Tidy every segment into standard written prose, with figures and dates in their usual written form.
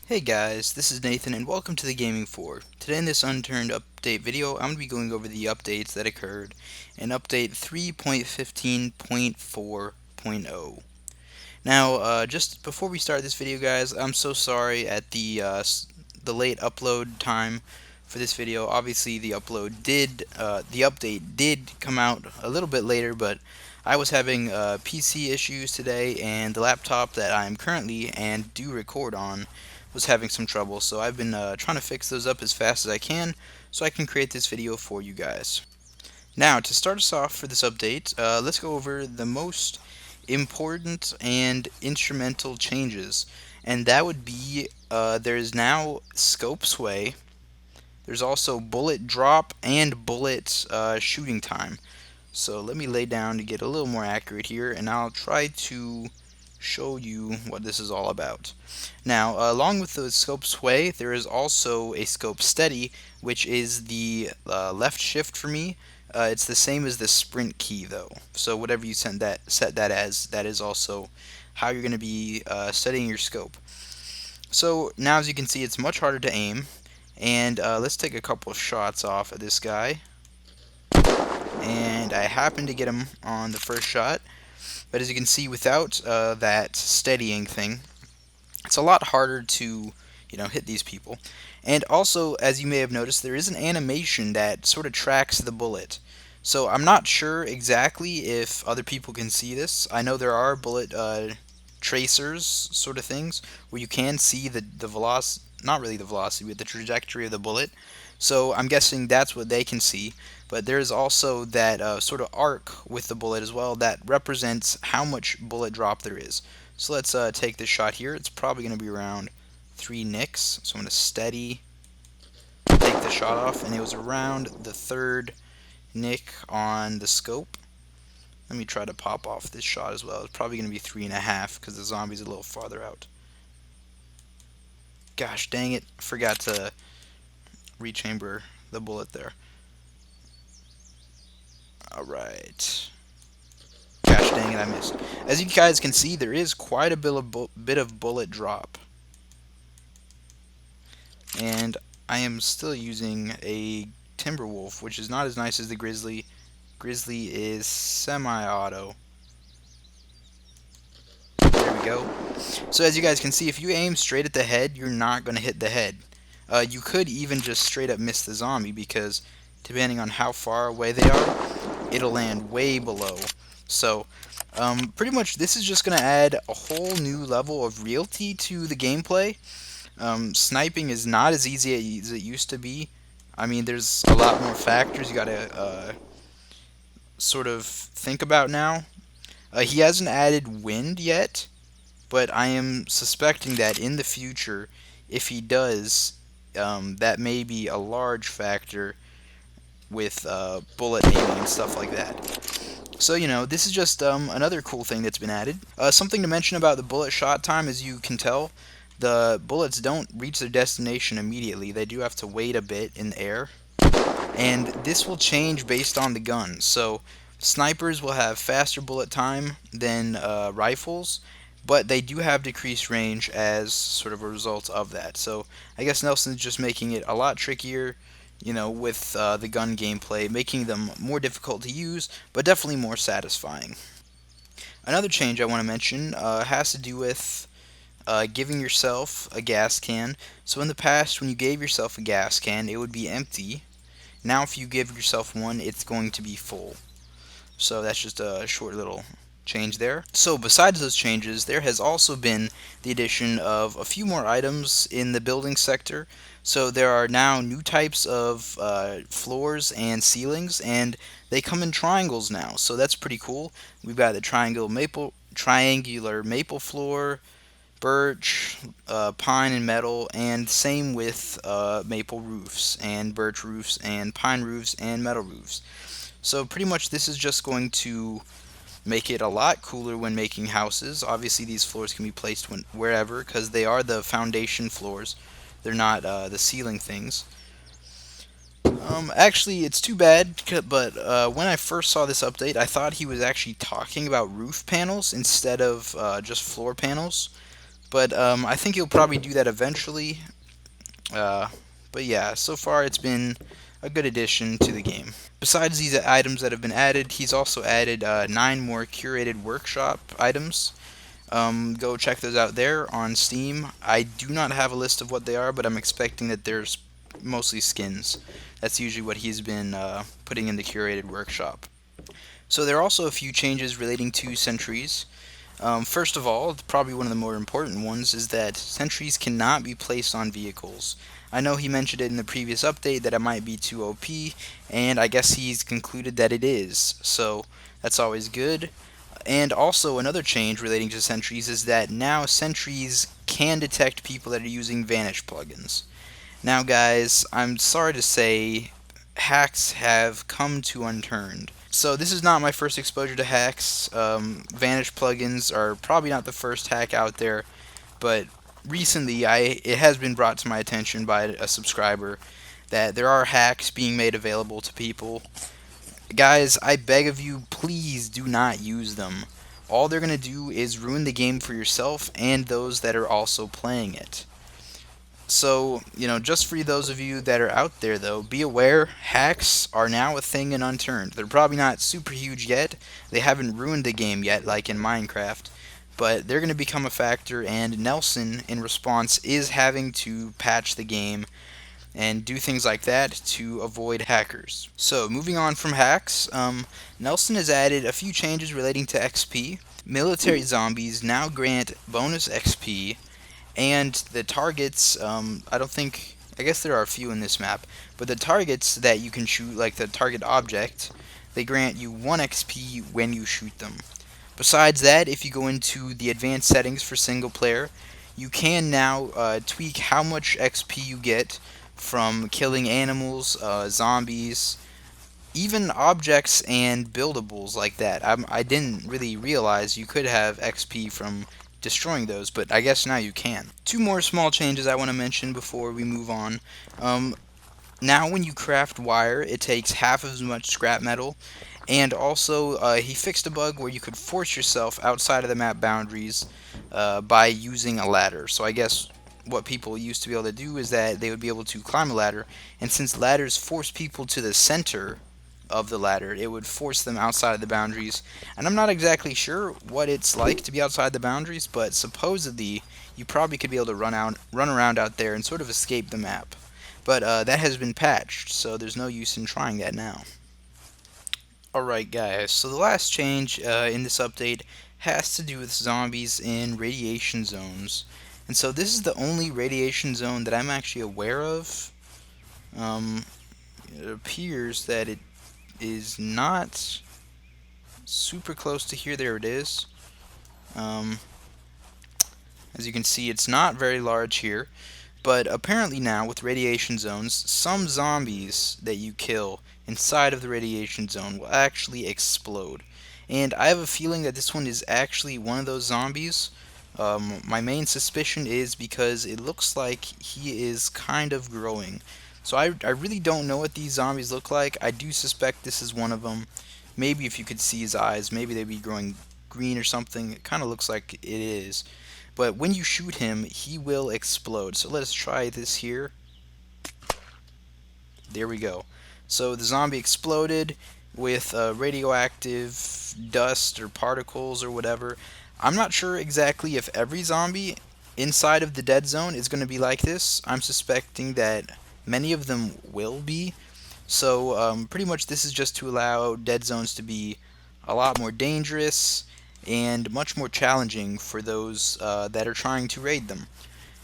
Hey guys, this is Nathan and welcome to the Gaming 4. Today in this Unturned update video, I'm going to be going over the updates that occurred in update 3.15.4.0. Now, just before we start this video guys, I'm so sorry at the late upload time for this video. Obviously the update did come out a little bit later, but I was having PC issues today and the laptop that I'm currently and do record on was having some trouble, so I've been trying to fix those up as fast as I can so I can create this video for you guys. Now, to start us off for this update, let's go over the most important and instrumental changes, and that would be there's now scope sway, there's also bullet drop and bullet shooting time. So let me lay down to get a little more accurate here, and I'll try to show you what this is all about. Now, along with the scope sway, there is also a scope steady, which is the left shift for me. It's the same as the sprint key, though. So whatever you set that as, that is also how you're going to be setting your scope. So now, as you can see, it's much harder to aim. And let's take a couple of shots off of this guy. And I happened to get him on the first shot. But as you can see, without that steadying thing, it's a lot harder to, hit these people. And also, as you may have noticed, there is an animation that sort of tracks the bullet. So I'm not sure exactly if other people can see this. I know there are bullet tracers sort of things where you can see the velocity, not really the velocity, but the trajectory of the bullet. So I'm guessing that's what they can see. But there's also that sort of arc with the bullet as well that represents how much bullet drop there is. So let's take this shot here. It's probably going to be around 3 nicks. So I'm going to steady, take the shot off, and it was around the third nick on the scope. Let me try to pop off this shot as well. It's probably going to be 3.5 because the zombie's a little farther out. Gosh dang it, I forgot to rechamber the bullet there. Alright. Gosh dang it, I missed. As you guys can see, there is quite a bit of bullet drop. And I am still using a Timberwolf, which is not as nice as the Grizzly. Grizzly is semi-auto. There we go. So as you guys can see, if you aim straight at the head, you're not going to hit the head. You could even just straight up miss the zombie because depending on how far away they are, it'll land way below. So pretty much this is just going to add a whole new level of reality to the gameplay. Sniping is not as easy as it used to be. I mean, there's a lot more factors you got to sort of think about now. He hasn't added wind yet, but I am suspecting that in the future, if he does, that may be a large factor with bullet aiming and stuff like that. So, this is just another cool thing that's been added. Something to mention about the bullet shot time, as you can tell, the bullets don't reach their destination immediately. They do have to wait a bit in the air. And this will change based on the gun. So, snipers will have faster bullet time than rifles, but they do have decreased range as sort of a result of that. So, I guess Nelson's just making it a lot trickier, with the gun gameplay, making them more difficult to use, but definitely more satisfying. Another change I want to mention has to do with giving yourself a gas can. So in the past, when you gave yourself a gas can, it would be empty. Now if you give yourself one, it's going to be full. So that's just a short little change there. So besides those changes, there has also been the addition of a few more items in the building sector. So there are now new types of floors and ceilings, and they come in triangles now. So that's pretty cool. We've got the triangular maple floor, birch, pine and metal, and same with maple roofs and birch roofs and pine roofs and metal roofs. So pretty much this is just going to make it a lot cooler when making houses. Obviously these floors can be placed wherever because they are the foundation floors. They're not the ceiling things. Actually, it's too bad, but when I first saw this update, I thought he was actually talking about roof panels instead of just floor panels. But I think he'll probably do that eventually. Uh, but yeah, so far it's been a good addition to the game. Besides these items that have been added, he's also added 9 more curated workshop items. Go check those out there on Steam. I do not have a list of what they are, but I'm expecting that there's mostly skins. That's usually what he's been putting in the curated workshop. So there are also a few changes relating to sentries. First of all, probably one of the more important ones is that sentries cannot be placed on vehicles. I know he mentioned it in the previous update that it might be too OP, and I guess he's concluded that it is, so that's always good. And also another change relating to sentries is that now sentries can detect people that are using Vanish plugins. Now guys, I'm sorry to say, hacks have come to Unturned. So this is not my first exposure to hacks. Vanish plugins are probably not the first hack out there, but recently it has been brought to my attention by a subscriber that there are hacks being made available to people. Guys, I beg of you, please do not use them. All they're going to do is ruin the game for yourself and those that are also playing it. So, just for those of you that are out there, though, be aware hacks are now a thing in Unturned. They're probably not super huge yet. They haven't ruined the game yet, like in Minecraft. But they're going to become a factor, and Nelson, in response, is having to patch the game and do things like that to avoid hackers. So, moving on from hacks, Nelson has added a few changes relating to XP. Military zombies now grant bonus XP, and the targets, I guess there are a few in this map, but the targets that you can shoot, like the target object, they grant you 1 XP when you shoot them. Besides that, if you go into the advanced settings for single player, you can now tweak how much XP you get from killing animals, zombies, even objects and buildables like that. I didn't really realize you could have XP from destroying those, but I guess now you can. Two more small changes I want to mention before we move on. Now when you craft wire, it takes half as much scrap metal, and also he fixed a bug where you could force yourself outside of the map boundaries by using a ladder. So I guess what people used to be able to do is that they would be able to climb a ladder, and since ladders force people to the center of the ladder, it would force them outside of the boundaries. And I'm not exactly sure what it's like to be outside the boundaries, but supposedly you probably could be able to run around out there and sort of escape the map. But that has been patched, so there's no use in trying that now. Alright guys, so the last change in this update has to do with zombies in radiation zones. And so this is the only radiation zone that I'm actually aware of. It appears that it is not super close to here. There it is. As you can see, it's not very large here. But apparently now, with radiation zones, some zombies that you kill inside of the radiation zone will actually explode. And I have a feeling that this one is actually one of those zombies. My main suspicion is because it looks like he is kind of growing. So I really don't know what these zombies look like. I do suspect this is one of them. Maybe if you could see his eyes, maybe they'd be growing green or something. It kind of looks like it is. But when you shoot him, he will explode. So let's try this here. There we go. So the zombie exploded with radioactive dust or particles or whatever. I'm not sure exactly if every zombie inside of the dead zone is going to be like this. I'm suspecting that many of them will be. So pretty much this is just to allow dead zones to be a lot more dangerous and much more challenging for those that are trying to raid them.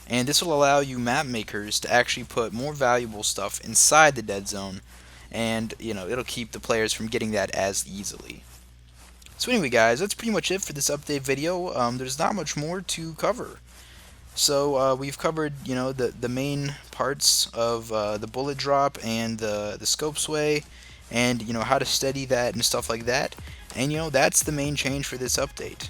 And this will allow you map makers to actually put more valuable stuff inside the dead zone, and it'll keep the players from getting that as easily. So anyway guys, that's pretty much it for this update video. There's not much more to cover. So we've covered the main parts of the bullet drop and the scope sway, and how to steady that and stuff like that. And that's the main change for this update.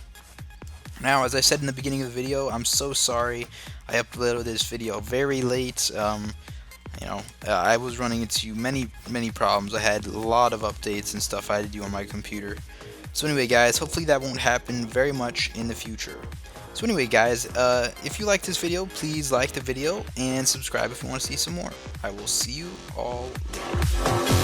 Now, as I said in the beginning of the video, I'm so sorry I uploaded this video very late. I was running into many problems. I had a lot of updates and stuff I had to do on my computer. So anyway guys, hopefully that won't happen very much in the future. So anyway, guys, if you liked this video, please like the video and subscribe if you want to see some more. I will see you all later.